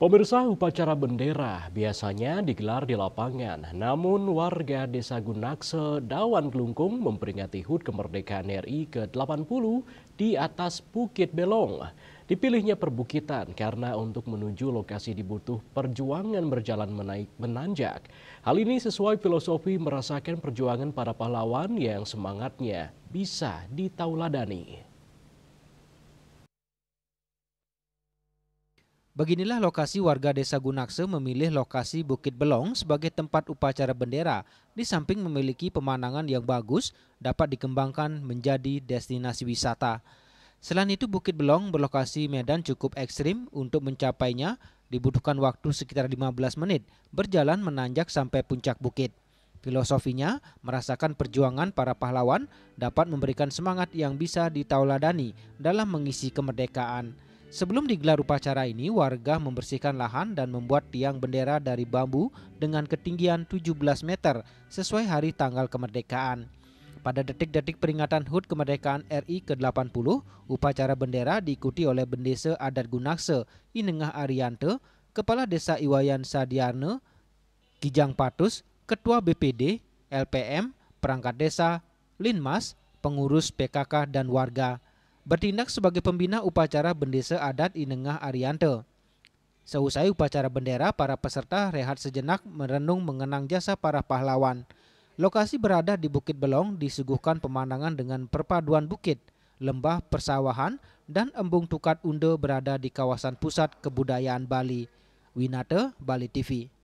Pemirsa, upacara bendera biasanya digelar di lapangan. Namun warga Desa Gunakse, Dawan Kelungkung memperingati HUT kemerdekaan RI ke-80 di atas Bukit Belong. Dipilihnya perbukitan karena untuk menuju lokasi dibutuh perjuangan berjalan menanjak. Hal ini sesuai filosofi merasakan perjuangan para pahlawan yang semangatnya bisa ditauladani. Beginilah lokasi warga Desa Gunakse memilih lokasi Bukit Belong sebagai tempat upacara bendera. Di samping memiliki pemandangan yang bagus, dapat dikembangkan menjadi destinasi wisata. Selain itu, Bukit Belong berlokasi medan cukup ekstrim. Untuk mencapainya dibutuhkan waktu sekitar 15 menit berjalan menanjak sampai puncak bukit. Filosofinya, merasakan perjuangan para pahlawan dapat memberikan semangat yang bisa ditauladani dalam mengisi kemerdekaan. Sebelum digelar upacara ini, warga membersihkan lahan dan membuat tiang bendera dari bambu dengan ketinggian 17 meter sesuai hari tanggal kemerdekaan. Pada detik-detik peringatan HUT kemerdekaan RI ke-80, upacara bendera diikuti oleh Bendesa Adat Gunakse, Inengah Ariante, Kepala Desa Iwayan Sadiarne, Kijang Patus, Ketua BPD, LPM, Perangkat Desa, Linmas, pengurus PKK dan warga. Bertindak sebagai pembina upacara Bendesa Adat Inengah Ariante. Seusai upacara bendera, para peserta rehat sejenak merenung mengenang jasa para pahlawan. Lokasi berada di Bukit Belong disuguhkan pemandangan dengan perpaduan bukit, lembah persawahan, dan embung Tukat Unde berada di kawasan pusat kebudayaan Bali. Winate, Bali TV.